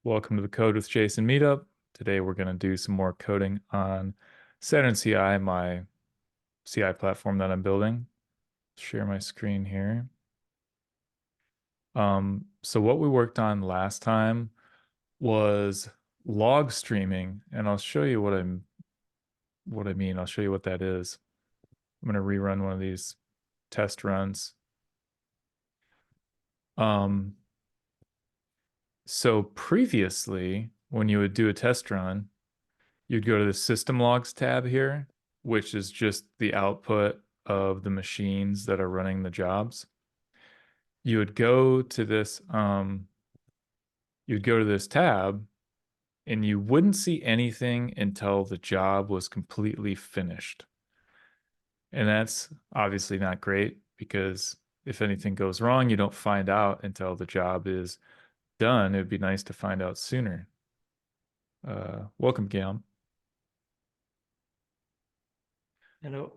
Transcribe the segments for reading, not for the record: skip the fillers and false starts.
Welcome to the Code with Jason meetup. Today we're going to do some more coding on SaturnCI, my CI platform that I'm building. Share my screen here. So what we worked on last time was log streaming, and I'll show you what I mean. I'll show you what that is. I'm going to rerun one of these test runs. Um, so previously, when you would do a test run, you'd go to the system logs tab here, which is just the output of the machines that are running the jobs. You would go to this tab and you wouldn't see anything until the job was completely finished. And that's obviously not great because if anything goes wrong, you don't find out until the job is done. It would be nice to find out sooner. Welcome, Gail. Hello.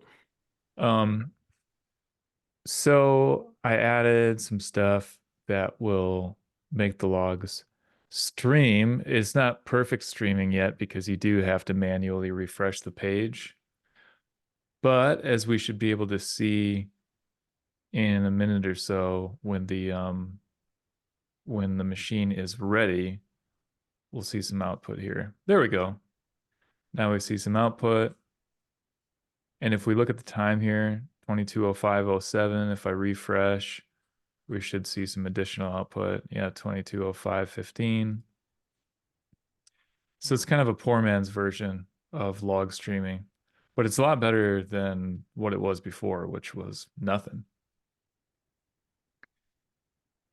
Um, So I added some stuff that will make the logs stream. It's not perfect streaming yet because you do have to manually refresh the page. But as we should be able to see in a minute or so when the machine is ready, we'll see some output here. There we go. Now we see some output. And if we look at the time here, 22:05:07, if I refresh, we should see some additional output. Yeah, 22:05:15. So it's kind of a poor man's version of log streaming, but it's a lot better than what it was before, which was nothing.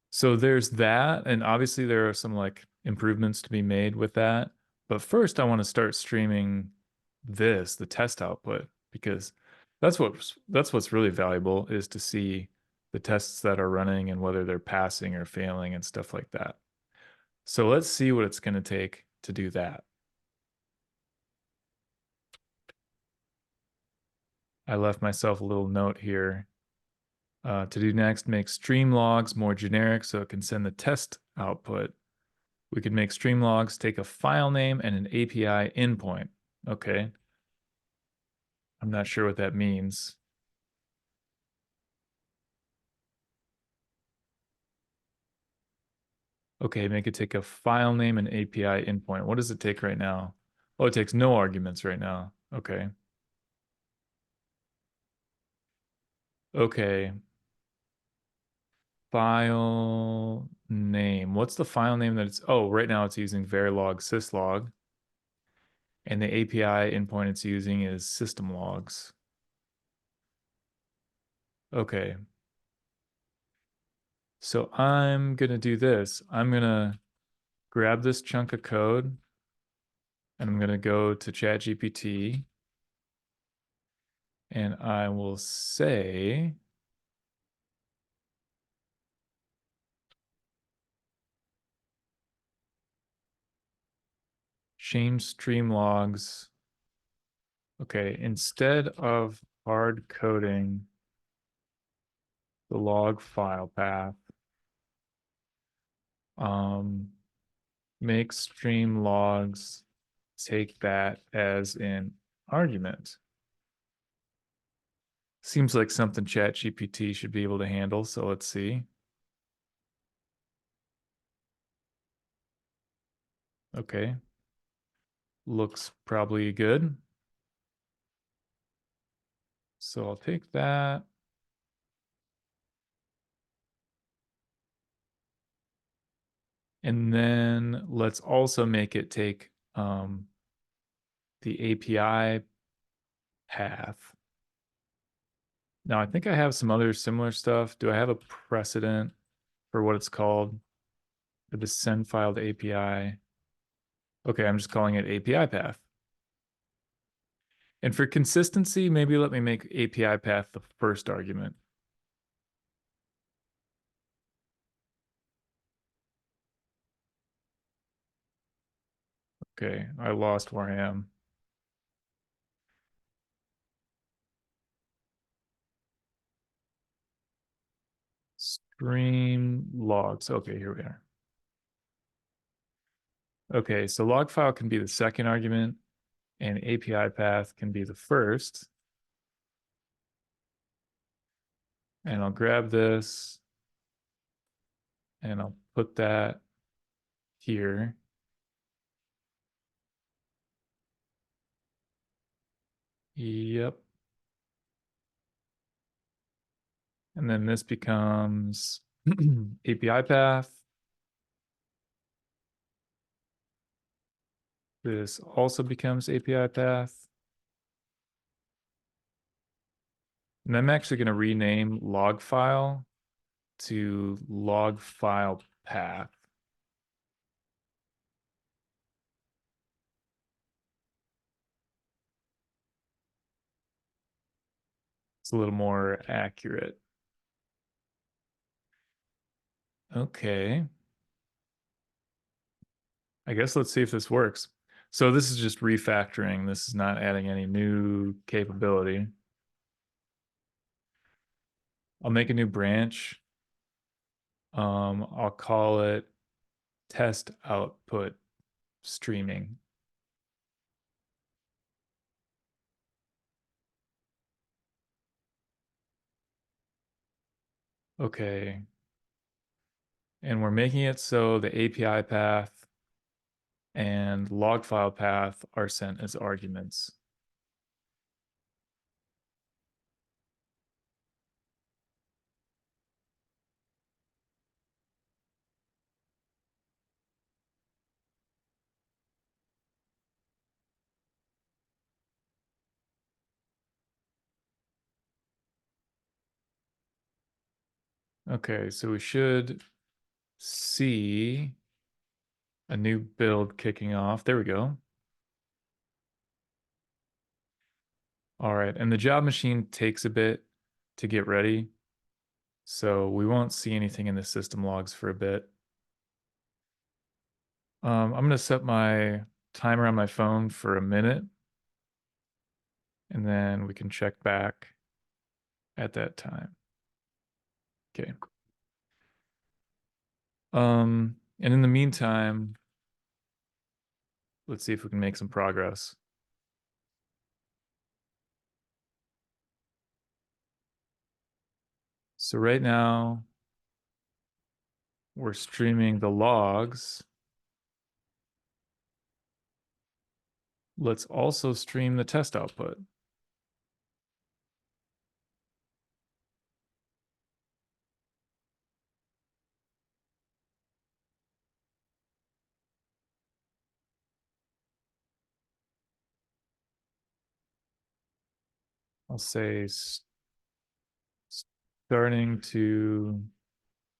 So there's that, and obviously there are some like improvements to be made with that. But first, I want to start streaming the test output, because that's what's really valuable is to see the tests that are running and whether they're passing or failing and stuff like that. So let's see what it's going to take to do that. I left myself a little note here. To do next, make stream logs more generic so it can send the test output. We could make stream logs take a file name and an API endpoint. Okay. I'm not sure what that means. Okay, make it take a file name and API endpoint. What does it take right now? Oh, it takes no arguments right now. Okay. Okay. File name. What's the file name that it's? Oh, right now it's using verilog syslog. And the API endpoint it's using is system logs. Okay. So I'm going to do this. I'm going to grab this chunk of code and I'm going to go to ChatGPT and I will say, change stream logs. Okay. Instead of hard coding the log file path, um, make stream logs take that as an argument. Seems like something ChatGPT should be able to handle. So let's see. Okay. Looks probably good. So I'll take that. And then let's also make it take the API path. Now, I think I have some other similar stuff. Do I have a precedent for what it's called? The send file to API. Okay, I'm just calling it API path. And for consistency, maybe let me make API path the first argument. Okay, I lost where I am. Stream logs. Okay, here we are. Okay, so log file can be the second argument and API path can be the first. And I'll grab this and I'll put that here. Yep. And then this becomes API path. This also becomes API path. And I'm actually going to rename log file to log file path. It's a little more accurate. Okay. I guess let's see if this works. So this is just refactoring. This is not adding any new capability. I'll make a new branch. I'll call it test output streaming. Okay. And we're making it so the API path and log file path are sent as arguments. Okay, so we should see a new build kicking off. There we go. All right, and the job machine takes a bit to get ready, so we won't see anything in the system logs for a bit. I'm going to set my timer on my phone for a minute, and then we can check back at that time. Okay. And in the meantime, let's see if we can make some progress. So right now, we're streaming the logs. Let's also stream the test output. I'll say starting to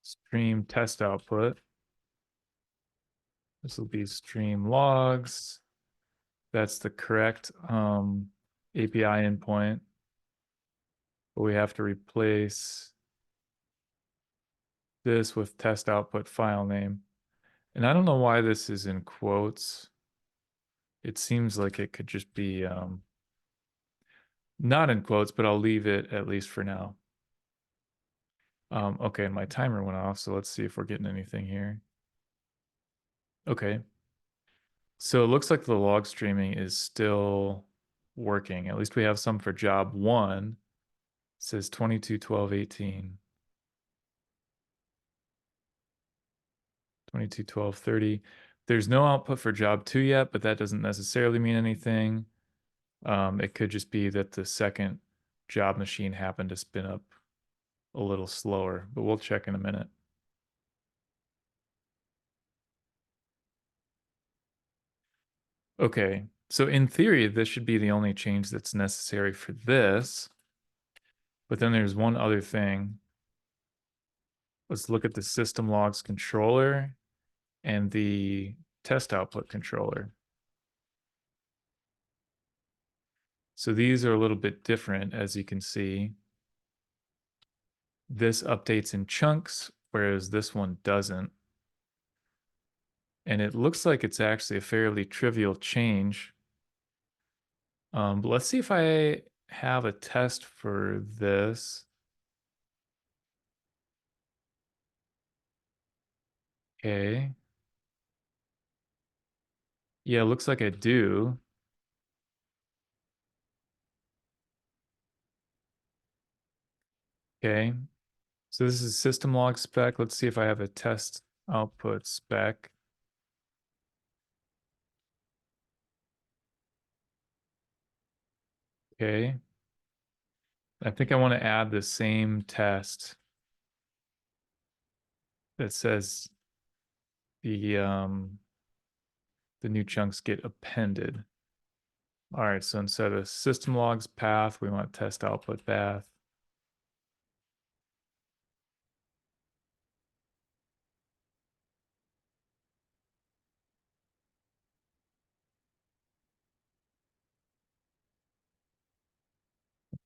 stream test output. This will be stream logs. That's the correct API endpoint. But we have to replace this with test output file name. And I don't know why this is in quotes. It seems like it could just be not in quotes, but I'll leave it at least for now. Okay, and my timer went off, so let's see if we're getting anything here. Okay. So it looks like the log streaming is still working. At least we have some for job one. It says 22, 12, 18. 22, 12, 30. There's no output for job two yet, but that doesn't necessarily mean anything. It could just be that the second job machine happened to spin up a little slower, but we'll check in a minute. Okay, so in theory, this should be the only change that's necessary for this. But then there's one other thing. Let's look at the system logs controller and the test output controller. So these are a little bit different, as you can see. This updates in chunks, whereas this one doesn't. And it looks like it's actually a fairly trivial change. But let's see if I have a test for this. Okay. Yeah, looks like I do. Okay. So this is system log spec. Let's see if I have a test output spec. Okay. I think I want to add the same test that says the new chunks get appended. All right, so instead of system logs path, we want test output path.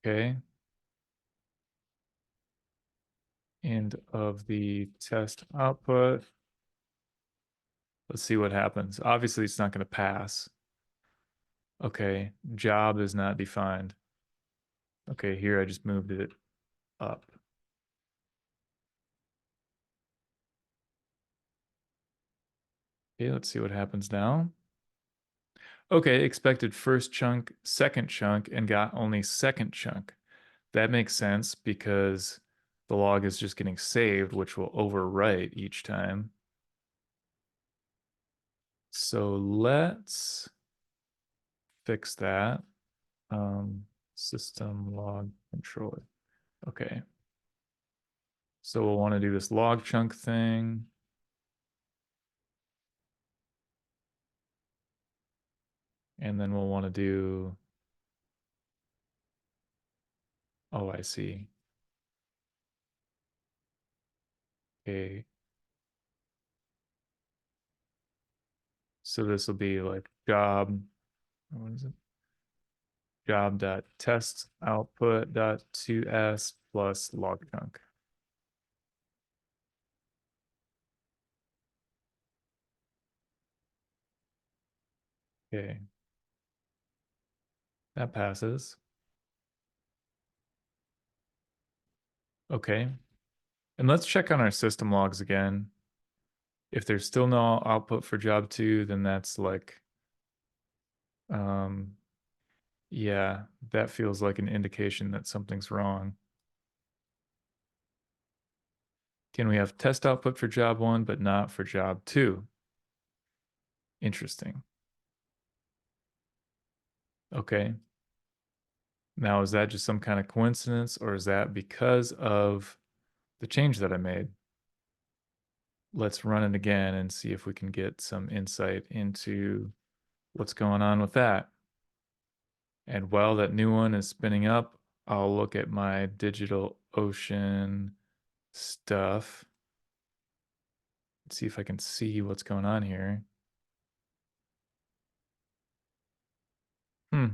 Okay. End of the test output. Let's see what happens. Obviously, it's not going to pass. Okay, job is not defined. Okay, here I just moved it up. Okay, let's see what happens now. Okay, expected first chunk, second chunk, and got only second chunk. That makes sense because the log is just getting saved, which will overwrite each time. So let's fix that. System log controller. Okay. So we'll want to do this log chunk thing. And then we'll want to do, oh, I see. Okay. So this will be like job, what is it? Job dot test output dot 2s plus log chunk. Okay. That passes. Okay. And let's check on our system logs again. If there's still no output for job two, then that's like, um, yeah, that feels like an indication that something's wrong. Can we have test output for job one, but not for job two? Interesting. Okay. Now, is that just some kind of coincidence, or is that because of the change that I made? Let's run it again and see if we can get some insight into what's going on with that. And while that new one is spinning up, I'll look at my DigitalOcean stuff. See if I can see what's going on here. Hmm.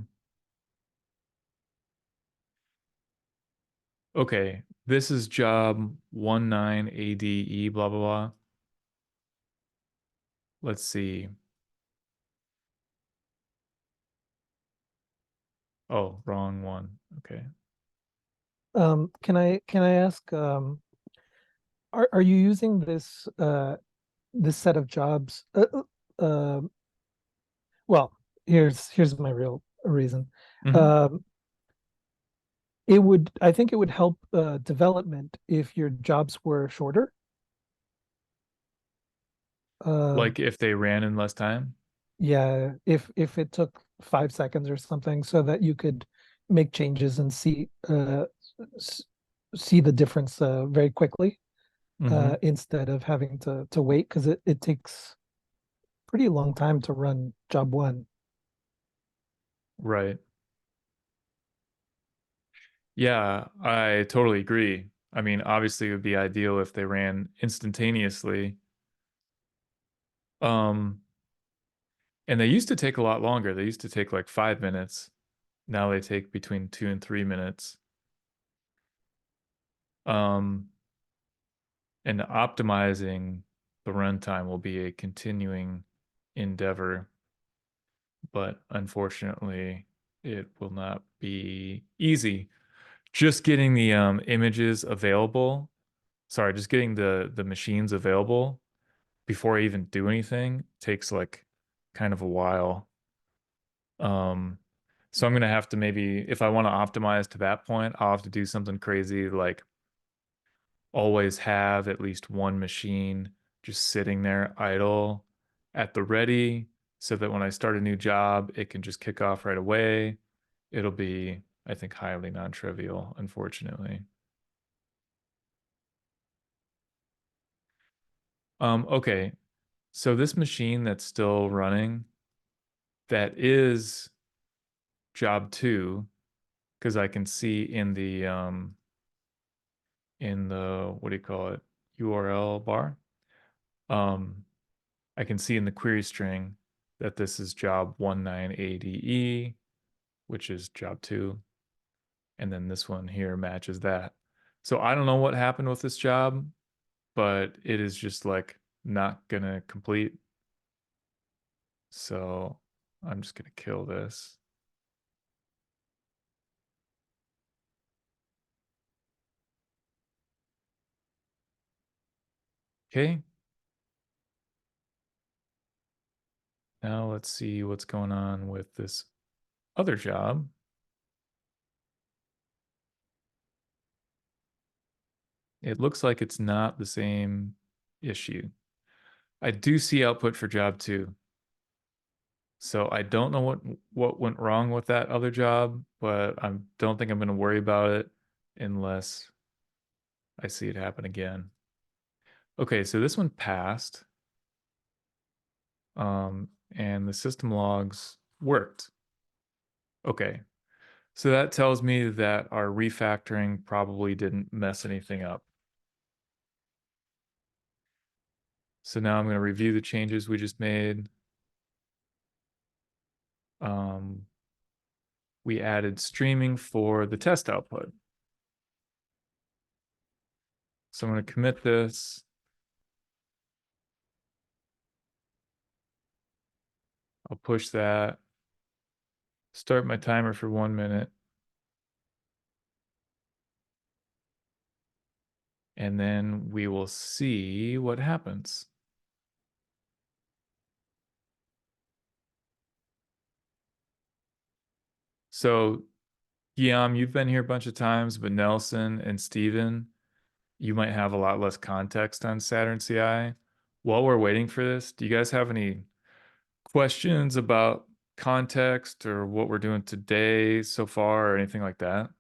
Okay. This is job 19ADE, blah, blah, blah. Let's see. Oh, wrong one. Okay. Can I ask, are you using this set of jobs? Well, here's my real reason. Hmm. Um, I think it would help development if your jobs were shorter. Um, Like if they ran in less time. yeah, if it took 5 seconds or something, so that you could make changes and s- see the difference very quickly, Hmm. instead of having to wait, because it takes pretty long time to run job one. Right. Yeah, I totally agree. I mean, obviously it would be ideal if they ran instantaneously. Um, and they used to take a lot longer. They used to take like 5 minutes. Now they take between 2 and 3 minutes. Um, and optimizing the runtime will be a continuing endeavor, but unfortunately, it will not be easy. Just getting the images available, sorry, just getting the machines available before I even do anything takes like kind of a while. Um, so I'm gonna have to maybe, if I want to optimize to that point, I'll have to do something crazy like always have at least one machine just sitting there idle at the ready so that when I start a new job, it can just kick off right away. It'll be, I think, highly non-trivial, unfortunately. Okay. So this machine that's still running, that is job two, because I can see in the what do you call it? URL bar. Um, I can see in the query string that this is job 19ADE, which is job two, and then this one here matches that. So I don't know what happened with this job, but it is just like not gonna complete. So I'm just gonna kill this. Okay, now let's see what's going on with this other job. It looks like it's not the same issue. I do see output for job two. So I don't know what went wrong with that other job, but I don't think I'm going to worry about it unless I see it happen again. Okay, so this one passed, and the system logs worked. Okay, so that tells me that our refactoring probably didn't mess anything up. So now I'm going to review the changes we just made. Um, we added streaming for the test output. So I'm going to commit this. I'll push that. Start my timer for 1 minute. And then we will see what happens. So, Guillaume, you've been here a bunch of times, but Nelson and Steven, you might have a lot less context on SaturnCI. While we're waiting for this, do you guys have any questions about context or what we're doing today so far or anything like that?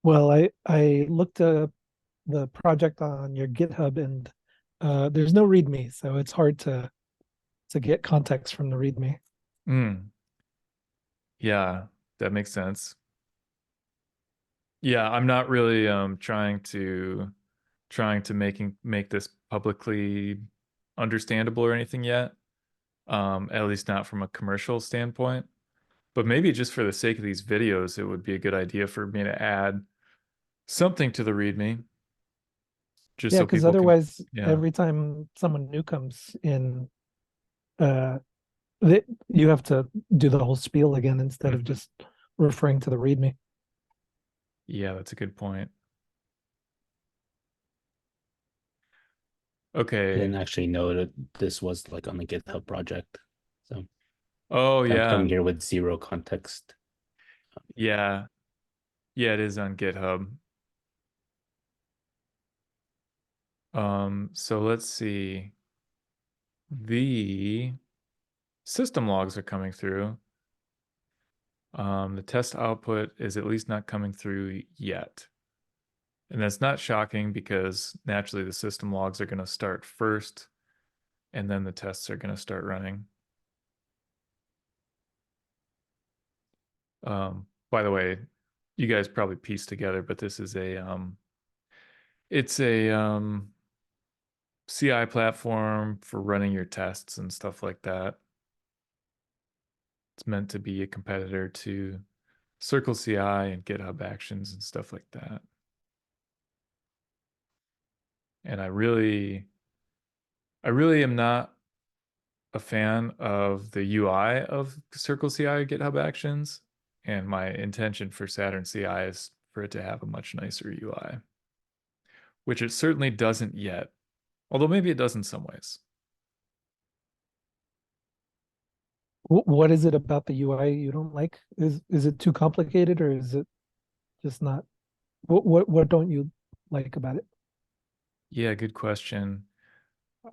Well, I looked up the project on your GitHub, and there's no README, so it's hard to get context from the README. Mm, yeah, that makes sense. Yeah, I'm not really trying to make this publicly understandable or anything yet. At least not from a commercial standpoint. But maybe just for the sake of these videos, it would be a good idea for me to add something to the README, just Yeah, so because people can, otherwise, yeah. every time someone new comes in, uh, you have to do the whole spiel again instead of Mhm. just referring to the README. Yeah, that's a good point. I Okay. didn't actually know that this was like on the GitHub project. So Oh I'm yeah. coming here with zero context. Yeah. Yeah, it is on GitHub. So let's see. The system logs are coming through. The test output is at least not coming through yet. And that's not shocking because naturally the system logs are going to start first and then the tests are going to start running. By the way, you guys probably pieced together, but this is it's a CI platform for running your tests and stuff like that. It's meant to be a competitor to CircleCI and GitHub Actions and stuff like that. And I really am not a fan of the UI of CircleCI GitHub Actions, and my intention for SaturnCI is for it to have a much nicer UI, which it certainly doesn't yet. Although maybe it does in some ways. What is it about the UI you don't like? Is it too complicated, or is it just not? What don't you like about it? Yeah, good question.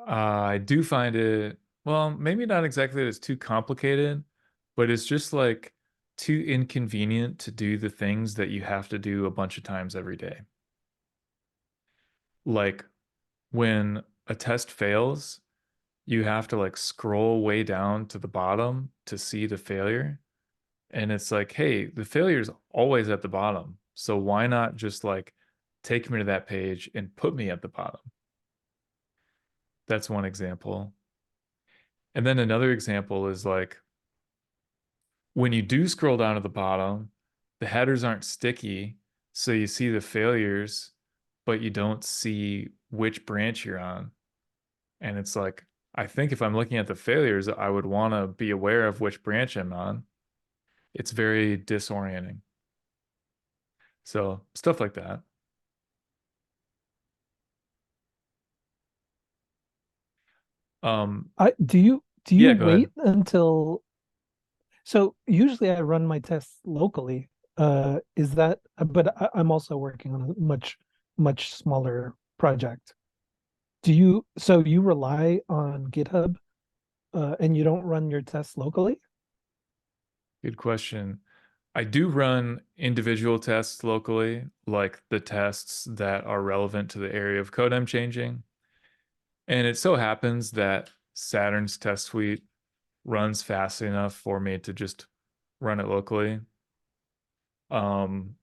I do find it, well, maybe not exactly that it's too complicated, but it's just like too inconvenient to do the things that you have to do a bunch of times every day. Like when a test fails, you have to like scroll way down to the bottom to see the failure. And it's like, hey, the failure is always at the bottom. So why not just like take me to that page and put me at the bottom? That's one example. And then another example is like when you do scroll down to the bottom, the headers aren't sticky. So you see the failures, but you don't see which branch you're on. And it's like, I think if I'm looking at the failures, I would want to be aware of which branch I'm on. It's very disorienting. So stuff like that. I do you Yeah, go ahead. wait until so usually I run my tests locally. Is that but I'm also working on a much smaller project. Do you so you rely on GitHub and you don't run your tests locally? Good question. I do run individual tests locally, like the tests that are relevant to the area of code I'm changing. And it so happens that Saturn's test suite runs fast enough for me to just run it locally. Um,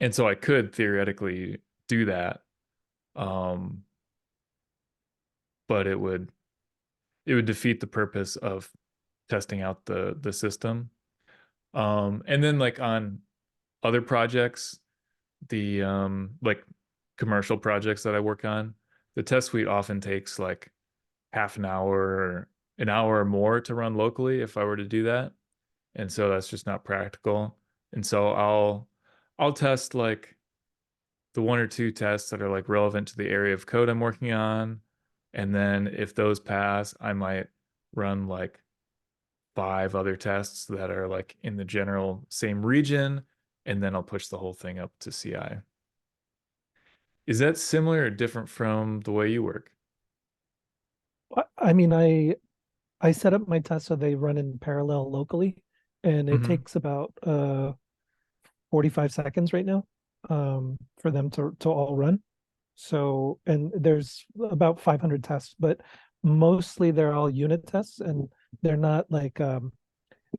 and so I could theoretically do that. Um, but it would defeat the purpose of testing out the system. And then like on other projects, the like commercial projects that I work on, the test suite often takes like half an hour or an hour or more to run locally if I were to do that. And so that's just not practical. And so I'll test like the one or two tests that are like relevant to the area of code I'm working on. And then if those pass, I might run like five other tests that are like in the general same region. And then I'll push the whole thing up to CI. Is that similar or different from the way you work? I mean, I set up my tests so they run in parallel locally, and it Hmm. takes about 45 seconds right now for them to all run. So, and there's about 500 tests, but mostly they're all unit tests, and they're not like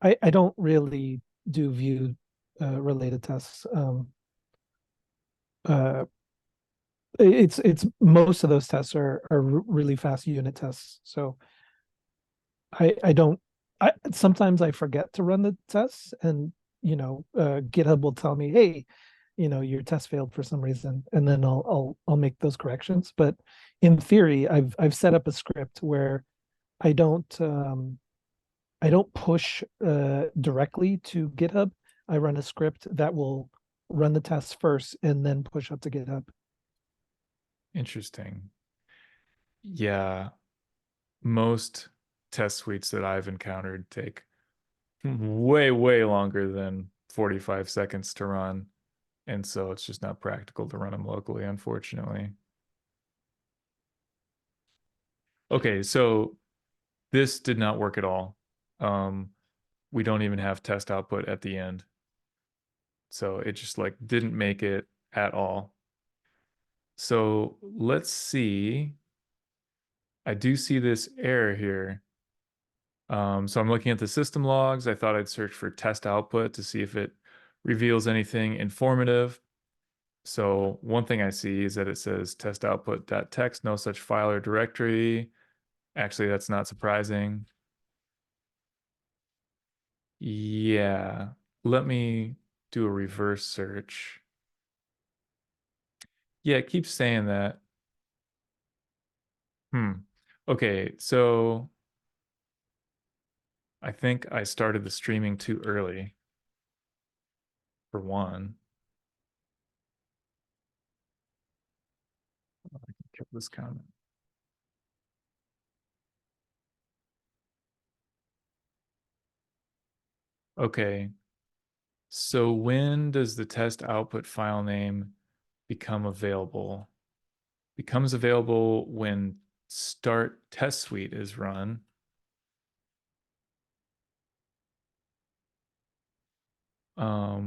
I don't really do view related tests. Uh, it's most of those tests are really fast unit tests. So I don't I sometimes I forget to run the tests, and GitHub will tell me, hey, your test failed for some reason, and then I'll make those corrections. But in theory, I've set up a script where I don't I don't push directly to GitHub. I run a script that will run the tests first and then push up to GitHub. Interesting. Yeah, most test suites that I've encountered take way, way longer than 45 seconds to run. And so it's just not practical to run them locally, unfortunately. Okay, so this did not work at all. Um, we don't even have test output at the end. So it just like didn't make it at all. So let's see. I do see this error here. So I'm looking at the system logs. I thought I'd search for test output to see if it reveals anything informative. So one thing I see is that it says test output.txt, no such file or directory. Actually, that's not surprising. Yeah, let me do a reverse search. Yeah, it keeps saying that. Hmm. Okay, so I think I started the streaming too early, for one. I can kill this comment. Okay. So when does the test output file name become available? Becomes available when start test suite is run.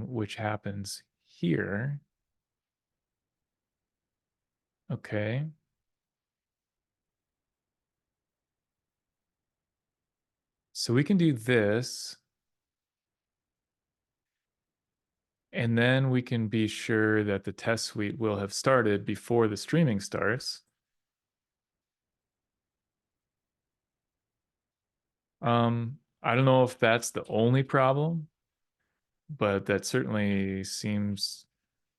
Which happens here. Okay. So we can do this. And then we can be sure that the test suite will have started before the streaming starts. I don't know if that's the only problem, but that certainly seems,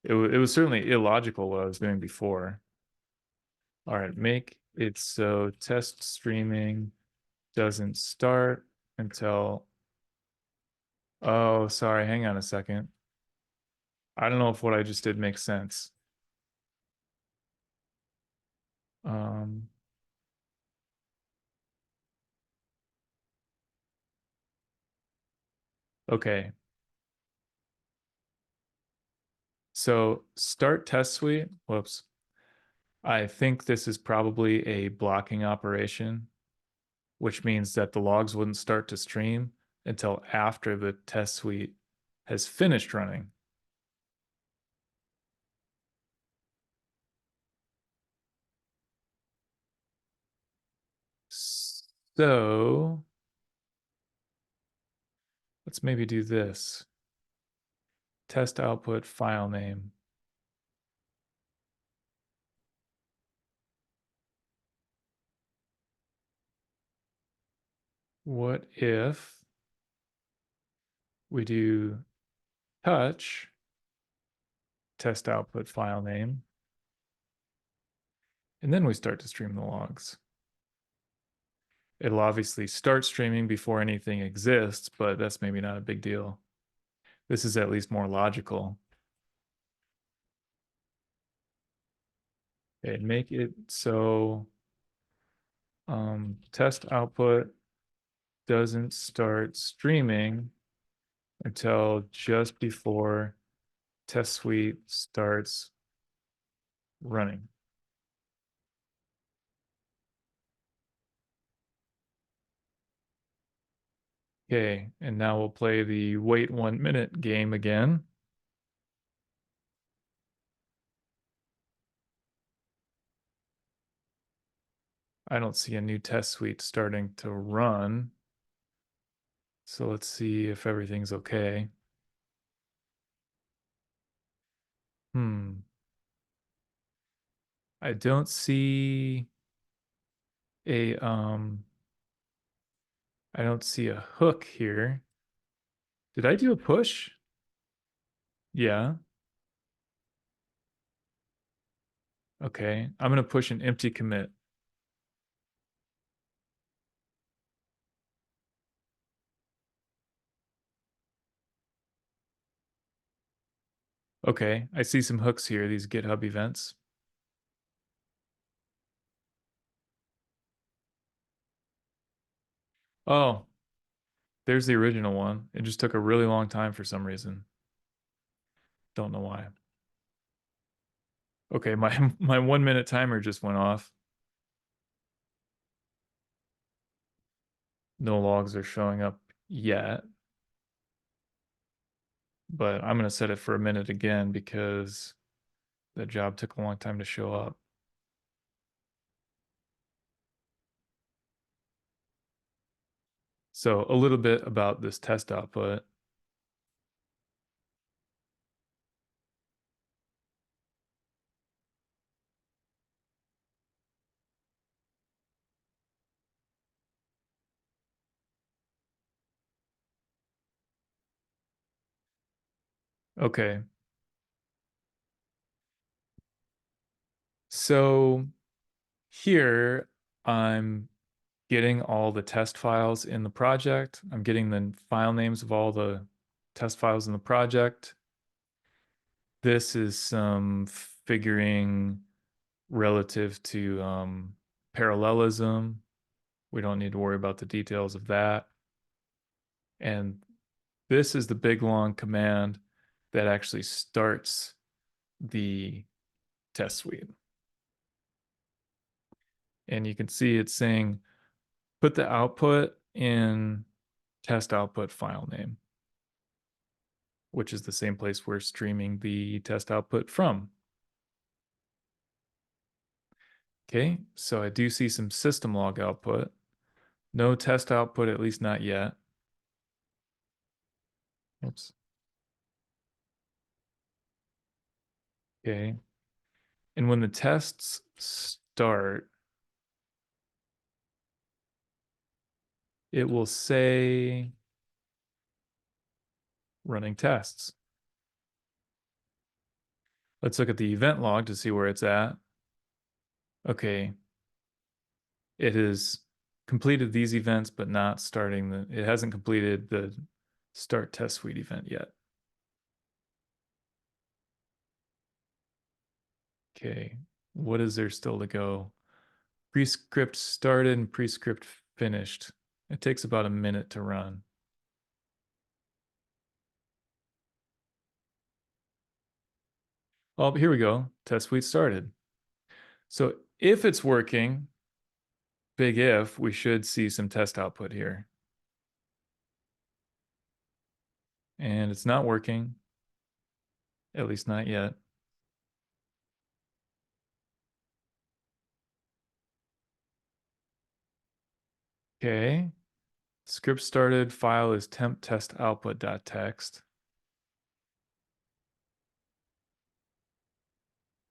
it was certainly illogical what I was doing before. All right, make it so test streaming doesn't start until, oh, sorry, hang on a second. I don't know if what I just did makes sense. Um, okay. So start test suite, whoops. I think this is probably a blocking operation, which means that the logs wouldn't start to stream until after the test suite has finished running. So let's maybe do this. Test output file name. What if we do touch test output file name, and then we start to stream the logs? It'll obviously start streaming before anything exists, but that's maybe not a big deal. This is at least more logical. Okay, make it so test output doesn't start streaming until just before test suite starts running. Okay, and now we'll play the wait 1 minute game again. I don't see a new test suite starting to run. So let's see if everything's okay. I don't see a I don't see a hook here. Did I do a push? Yeah. Okay. I'm gonna push an empty commit. Okay, I see some hooks here, these GitHub events. Oh, there's the original one. It just took a really long time for some reason. Don't know why. Okay, my my 1 minute timer just went off. No logs are showing up yet. But I'm gonna set it for a minute again because the job took a long time to show up. So a little bit about this test output. Okay. So here I'm getting all the test files in the project. I'm getting the file names of all the test files in the project. This is some figuring relative to parallelism. We don't need to worry about the details of that. And this is the big long command that actually starts the test suite. And you can see it's saying put the output in test output file name, which is the same place we're streaming the test output from. Okay, so I do see some system log output. No test output, at least not yet. Oops. Okay. And when the tests start, it will say running tests. Let's look at the event log to see where it's at. Okay. It has completed these events, but not starting it hasn't completed the start test suite event yet. Okay. What is there still to go? Prescript started and prescript finished. It takes about a minute to run. Oh, here we go. Test suite started. So if it's working, big if, we should see some test output here. And it's not working, at least not yet. Okay. Script started, file is temp test output.txt.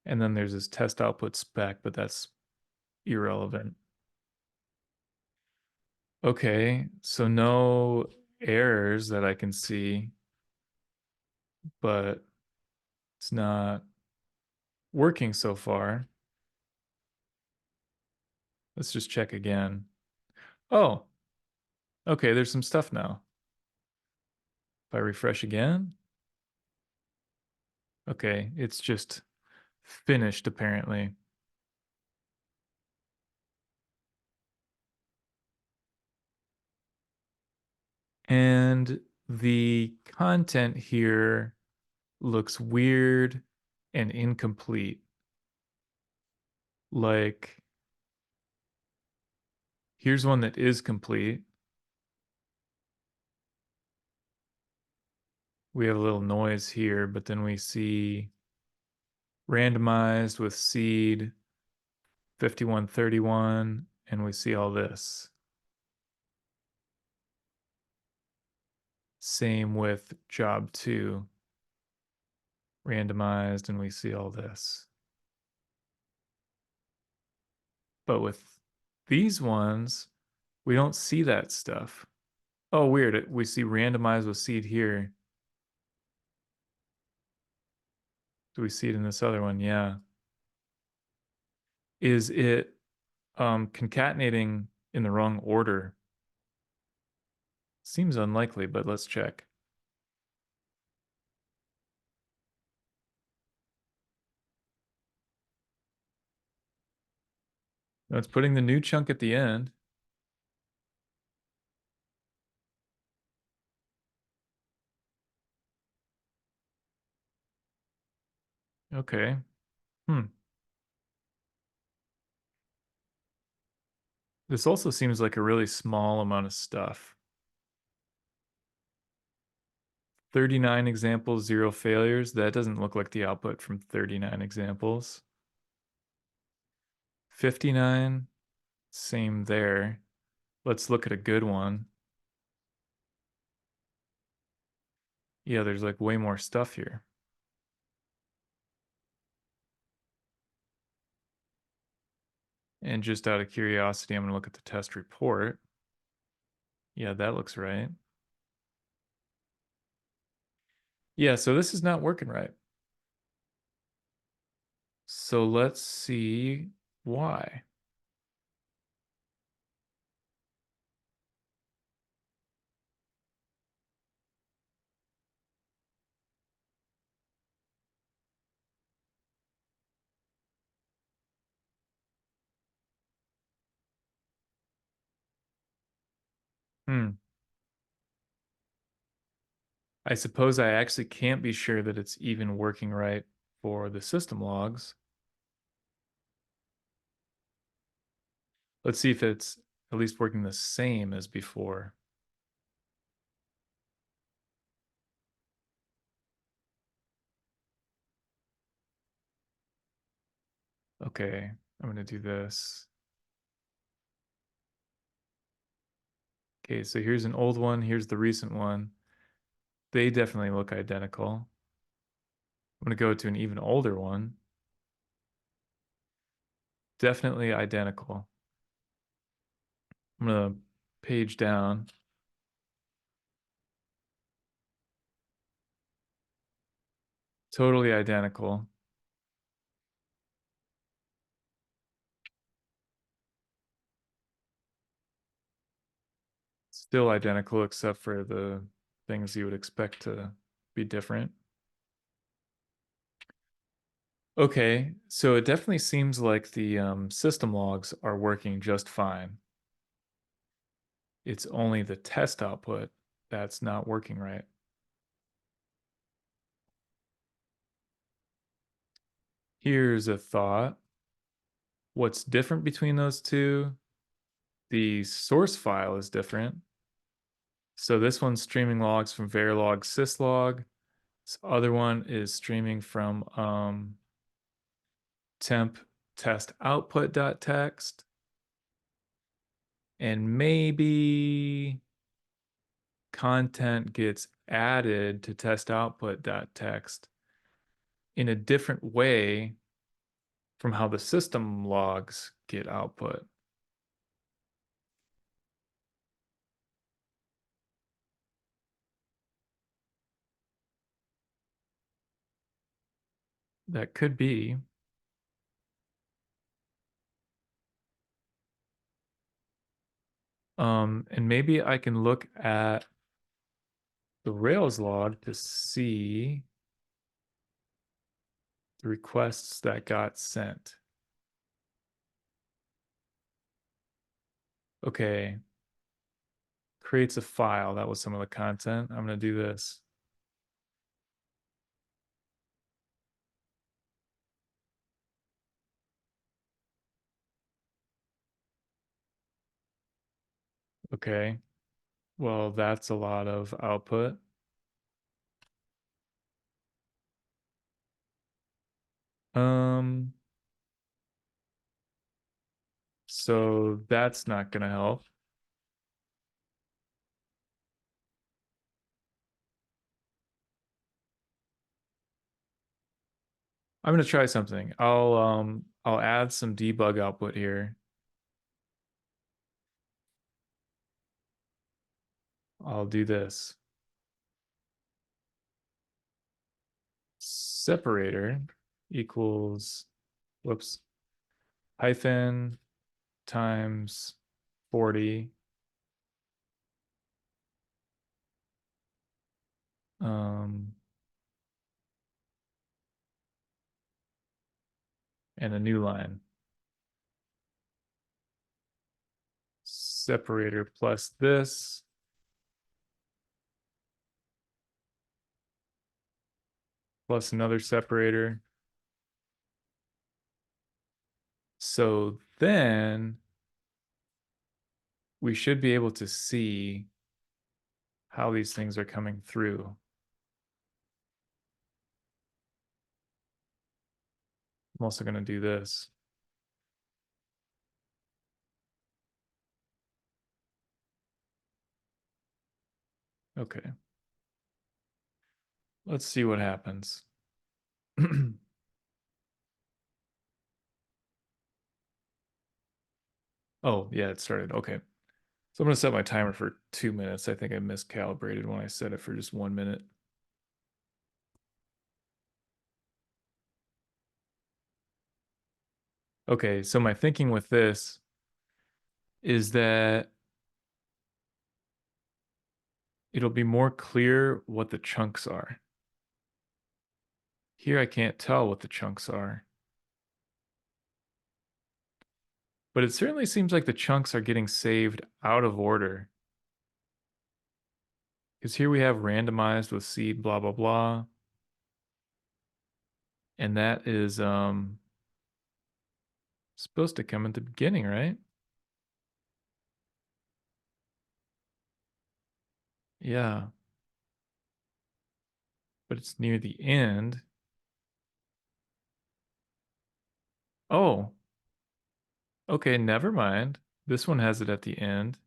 And then there's this test output spec, but that's irrelevant. Okay, so no errors that I can see, but it's not working so far. Let's just check again. Oh, okay, there's some stuff now. If I refresh again, okay, it's just finished apparently. And the content here looks weird and incomplete. Like, here's one that is complete. We have a little noise here, but then we see randomized with seed 5131, and we see all this. Same with job 2, randomized, and we see all this. But with these ones, we don't see that stuff. Oh, weird. We see randomized with seed here. Do we see it in this other one? Yeah. Is it concatenating in the wrong order? Seems unlikely, but let's check. No, it's putting the new chunk at the end. Okay. Hmm. This also seems like a really small amount of stuff. 39 examples, 0 failures. That doesn't look like the output from 39 examples. 59, same there. Let's look at a good one. Yeah, there's like way more stuff here. And just out of curiosity, I'm going to look at the test report. Yeah, that looks right. Yeah, so this is not working right. So let's see why. Hmm. I suppose I actually can't be sure that it's even working right for the system logs. Let's see if it's at least working the same as before. Okay, I'm gonna do this. Okay, so here's an old one, here's the recent one. They definitely look identical. I'm gonna go to an even older one. Definitely identical. I'm gonna page down. Totally identical. Still identical except for the things you would expect to be different. Okay, so it definitely seems like the system logs are working just fine. It's only the test output that's not working right. Here's a thought. What's different between those two? The source file is different. So this one's streaming logs from Verilog syslog. This other one is streaming from temp test output.txt. And maybe content gets added to test output.txt in a different way from how the system logs get output. That could be. And maybe I can look at the Rails log to see the requests that got sent. Okay, creates a file. That was some of the content. I'm going to do this. Okay, well, that's a lot of output. So that's not going to help. I'm going to try something. I'll add some debug output here. I'll do this. Separator equals, whoops, hyphen times 40 and a new line. Separator plus this plus another separator. So then we should be able to see how these things are coming through. I'm also going to do this. Okay. Let's see what happens. Oh, yeah, it started. Okay. So I'm going to set my timer for 2 minutes. I think I miscalibrated when I set it for just 1 minute. Okay, so my thinking with this is that it'll be more clear what the chunks are. Here I can't tell what the chunks are. But it certainly seems like the chunks are getting saved out of order. Because here we have randomized with seed, blah, blah, blah. And that is supposed to come at the beginning, right? Yeah. But it's near the end. Oh, okay, never mind. This one has it at the end.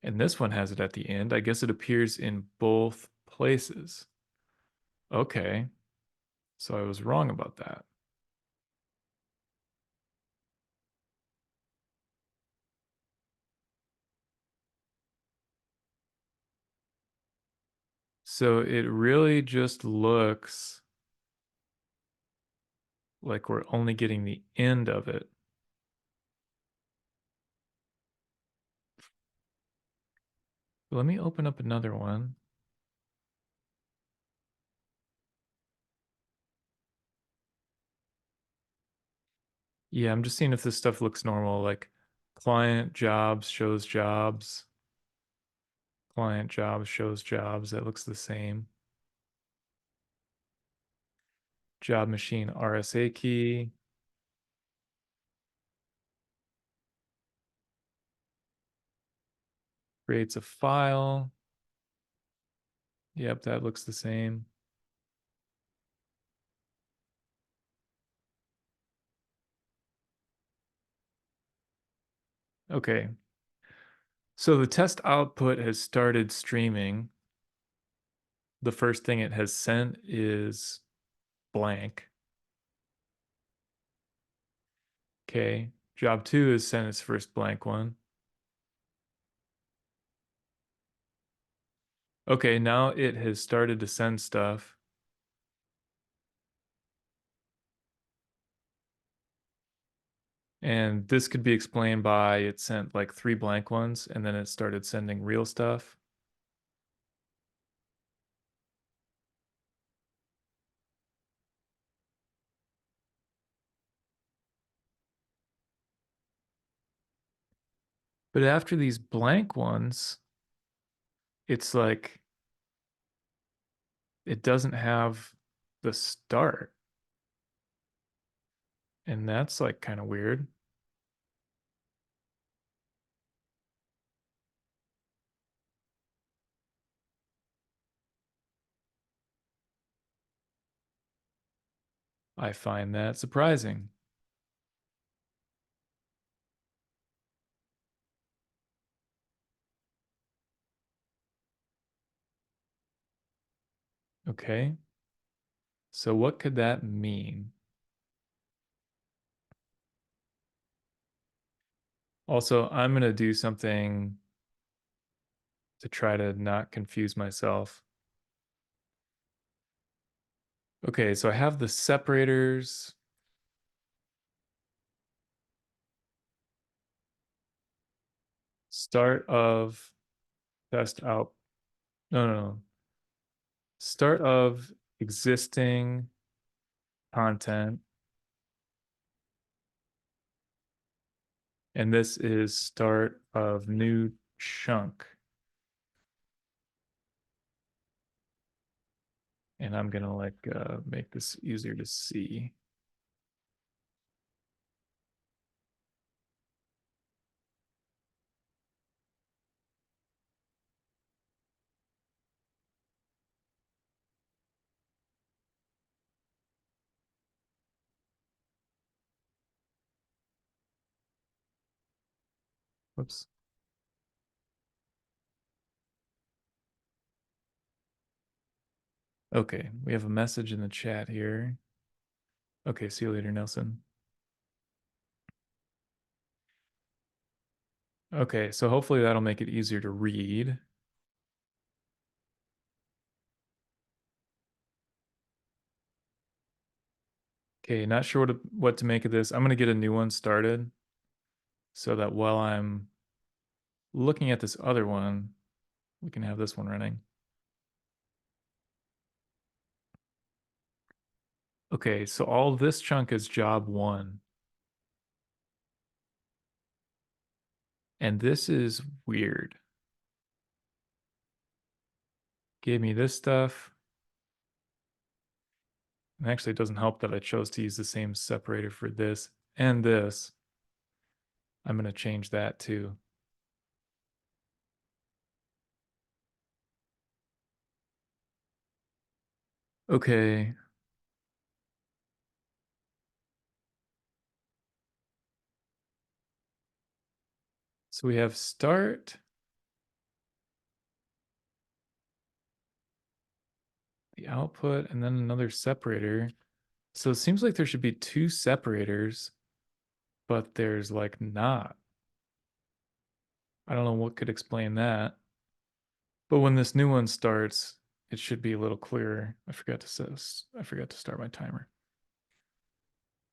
And this one has it at the end. I guess it appears in both places. Okay. So I was wrong about that. So it really just looks like we're only getting the end of it. Let me open up another one. Yeah, I'm just seeing if this stuff looks normal, like client jobs shows jobs, client jobs shows jobs. That looks the same. Job machine RSA key. Creates a file. Yep, that looks the same. Okay. So the test output has started streaming. The first thing it has sent is blank. Okay. Job 2 has sent its first blank one. Okay, now it has started to send stuff. And this could be explained by it sent like 3 blank ones and then it started sending real stuff. But after these blank ones, it's like it doesn't have the start. And that's like kind of weird. I find that surprising. Okay. So what could that mean? Also, I'm going to do something to try to not confuse myself. Okay, so I have the separators. Start of test out. No, no, no. Start of existing content. And this is start of new chunk. And I'm gonna like make this easier to see. Whoops. Okay, we have a message in the chat here. Okay, see you later, Nelson. Okay, so hopefully that'll make it easier to read. Okay, not sure what to make of this. I'm gonna get a new one started so that while I'm looking at this other one, we can have this one running. Okay, so all this chunk is job 1. And this is weird. Gave me this stuff. And actually, it doesn't help that I chose to use the same separator for this and this. I'm going to change that too. Okay. So we have start, the output, and then another separator. So it seems like there should be two separators, but there's like not. I don't know what could explain that. But when this new one starts, it should be a little clearer. I forgot to start my timer.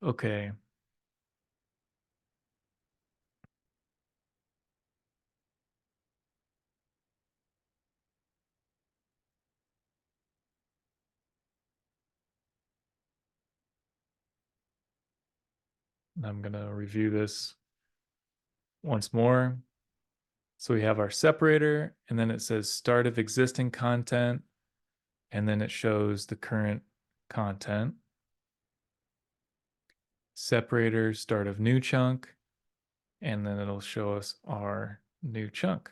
Okay. I'm going to review this once more. So we have our separator, and then it says start of existing content, and then it shows the current content. Separator, start of new chunk, and then it'll show us our new chunk.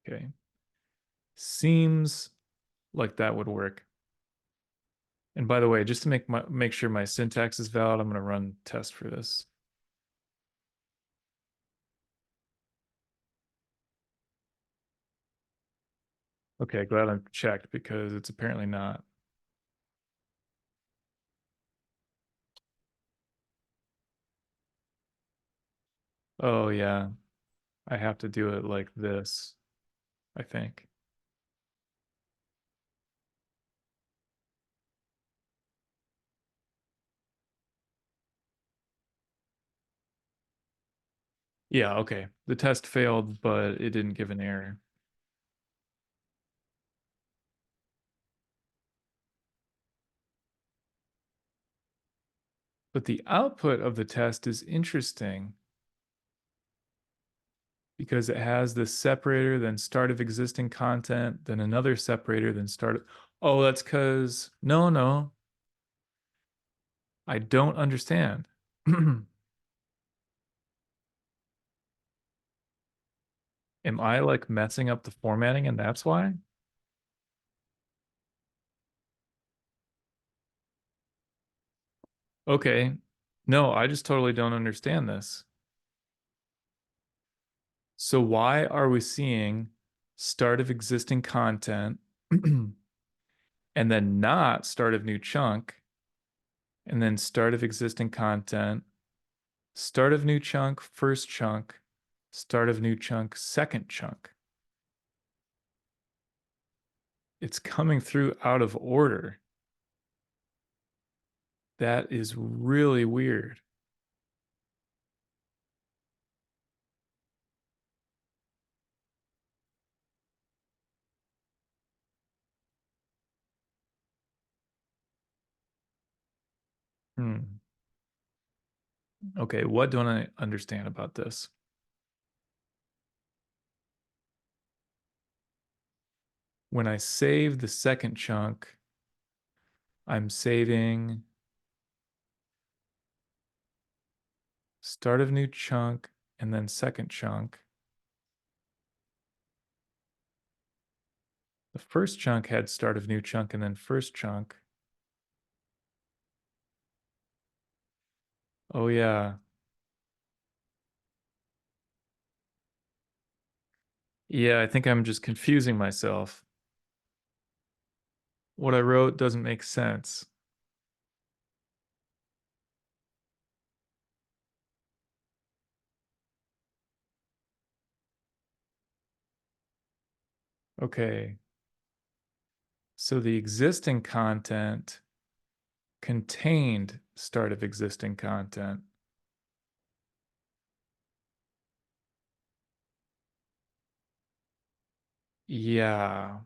Okay. Seems like that would work. And by the way, just to make sure my syntax is valid, I'm going to run test for this. Okay, glad I checked because it's apparently not. Oh yeah, I have to do it like this, I think. Yeah, okay. The test failed, but it didn't give an error. But the output of the test is interesting because it has this separator, then start of existing content, then another separator, then start. Oh, that's because, no, I don't understand. Am I like messing up the formatting and that's why? Okay. No, I just totally don't understand this. So why are we seeing start of existing content and then not start of new chunk and then start of existing content, start of new chunk, first chunk, start of new chunk, second chunk? It's coming through out of order. That is really weird. Hmm. Okay, what don't I understand about this? When I save the second chunk, I'm saving start of new chunk and then second chunk. The first chunk had start of new chunk and then first chunk. Oh yeah. Yeah, I think I'm just confusing myself. What I wrote doesn't make sense. Okay. So the existing content contained start of existing content. Yeah.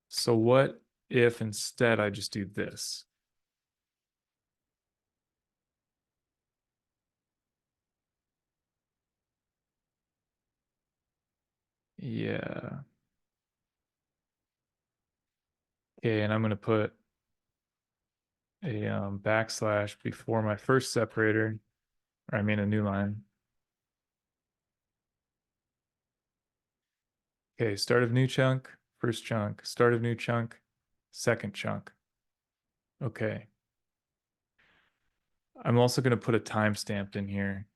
So what if instead I just do this? Yeah. Okay, and I'm gonna put a backslash before my first separator, or I mean a new line. Okay, start of new chunk, first chunk, start of new chunk, second chunk. Okay. I'm also going to put a timestamp in here.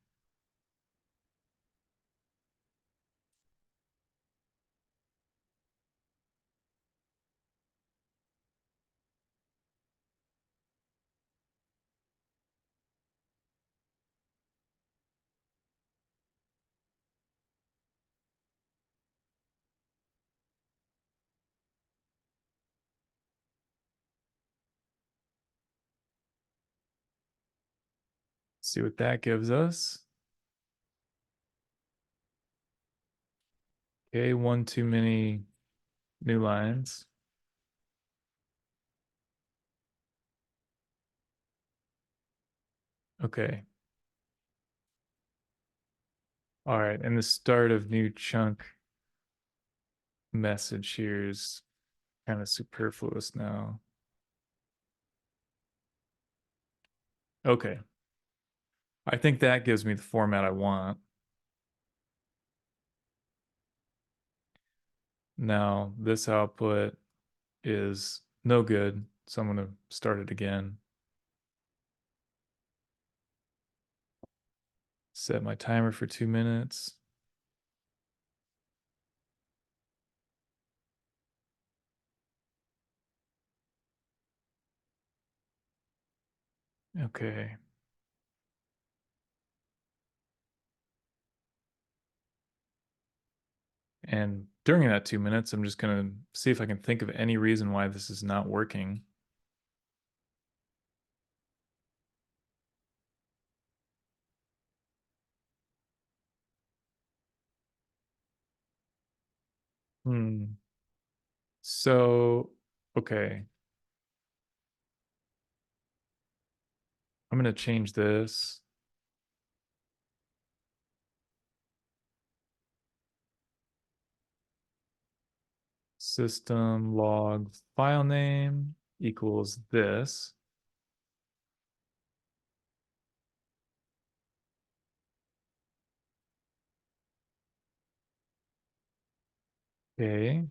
See what that gives us. Okay, one too many new lines. Okay. All right, and the start of new chunk message here is kind of superfluous now. Okay. I think that gives me the format I want. Now, this output is no good, so I'm going to start it again. Set my timer for 2 minutes. Okay. And during that 2 minutes, I'm just going to see if I can think of any reason why this is not working. So, okay. I'm going to change this. System log file name equals this. Okay.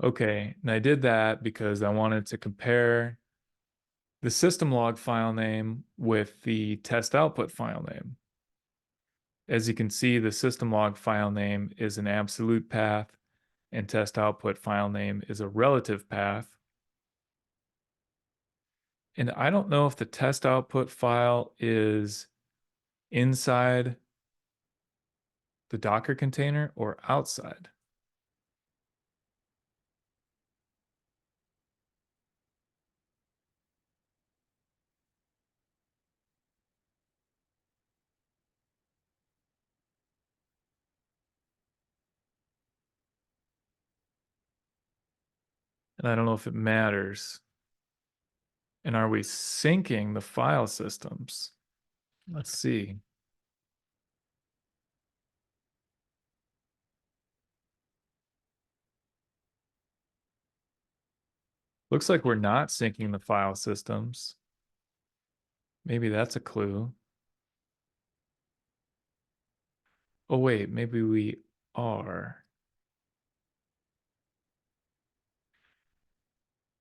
Okay, and I did that because I wanted to compare the system log file name with the test output file name. As you can see, the system log file name is an absolute path and test output file name is a relative path. And I don't know if the test output file is inside the Docker container or outside. And I don't know if it matters. And are we syncing the file systems? Let's see. Looks like we're not syncing the file systems. Maybe that's a clue. Oh, wait, maybe we are.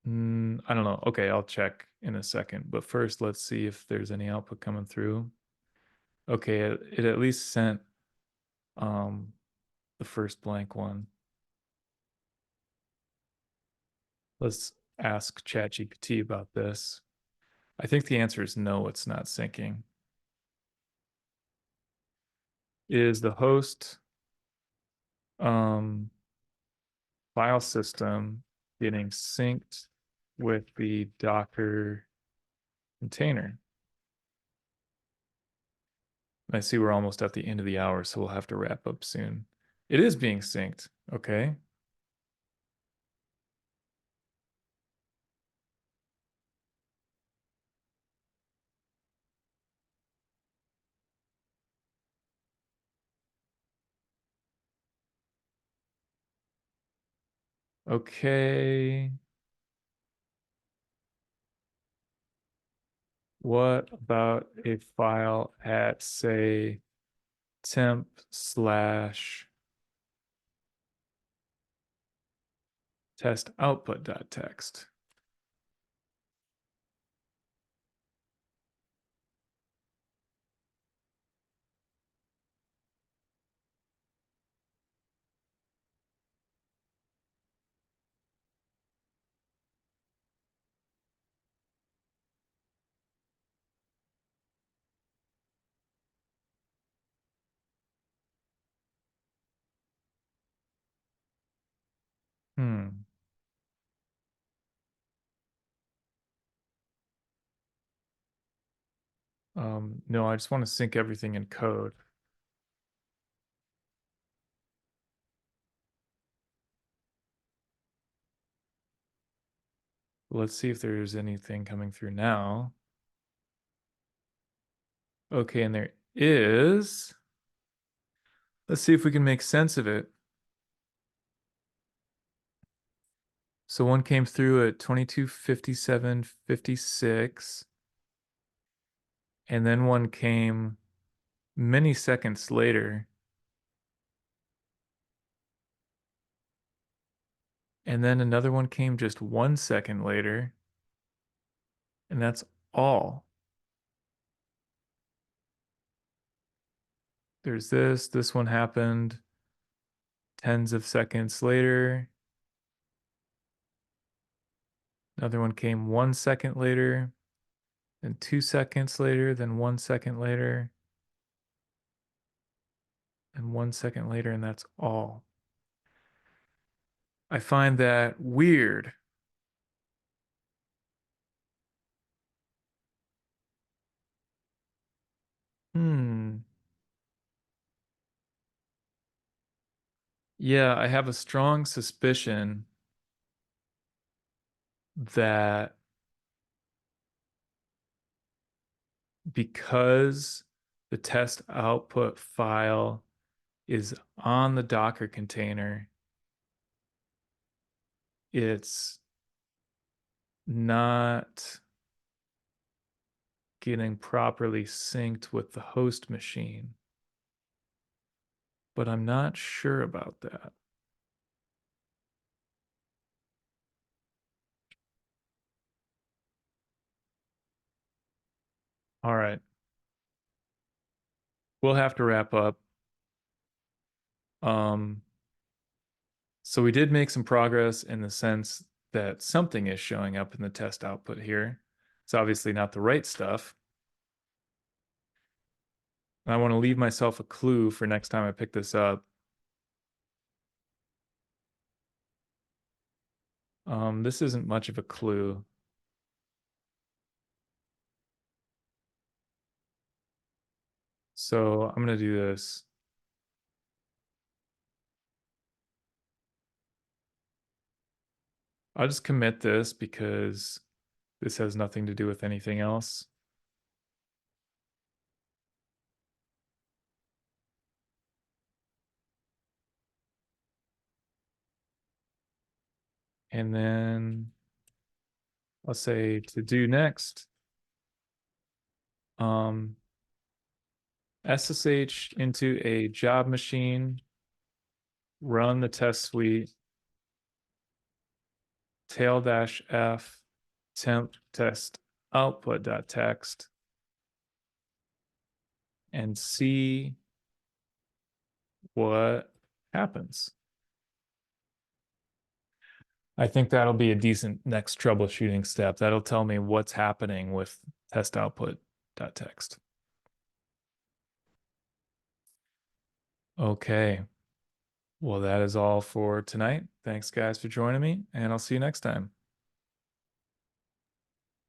I don't know. Okay, I'll check in a second. But first, let's see if there's any output coming through. Okay, it at least sent um, the first blank one. Let's ask ChatGPT about this. I think the answer is no, it's not syncing. Is the host um, file system getting synced with the Docker container? I see we're almost at the end of the hour, so we'll have to wrap up soon. It is being synced. Okay. Okay. What about a file at, say, temp slash test output.txt? Hmm. No, I just want to sync everything in code. Let's see if there's anything coming through now. Okay, and there is. Let's see if we can make sense of it. So one came through at 22:57:56, and then one came many seconds later, and then another one came just 1 second later, and that's all. There's this one happened tens of seconds later. Another one came 1 second later, then 2 seconds later, then 1 second later, and 1 second later, and that's all. I find that weird. Hmm. Yeah, I have a strong suspicion that because the test output file is on the Docker container, it's not getting properly synced with the host machine. But I'm not sure about that. All right. We'll have to wrap up. Um, so we did make some progress in the sense that something is showing up in the test output here. It's obviously not the right stuff. And I want to leave myself a clue for next time I pick this up. This isn't much of a clue. So I'm going to do this. I'll just commit this because this has nothing to do with anything else. And then I'll say to do next. SSH into a job machine, run the test suite, tail-f temp test output.txt, and see what happens. I think that'll be a decent next troubleshooting step. That'll tell me what's happening with test output.txt. Okay. Well, that is all for tonight. Thanks, guys, for joining me, and I'll see you next time.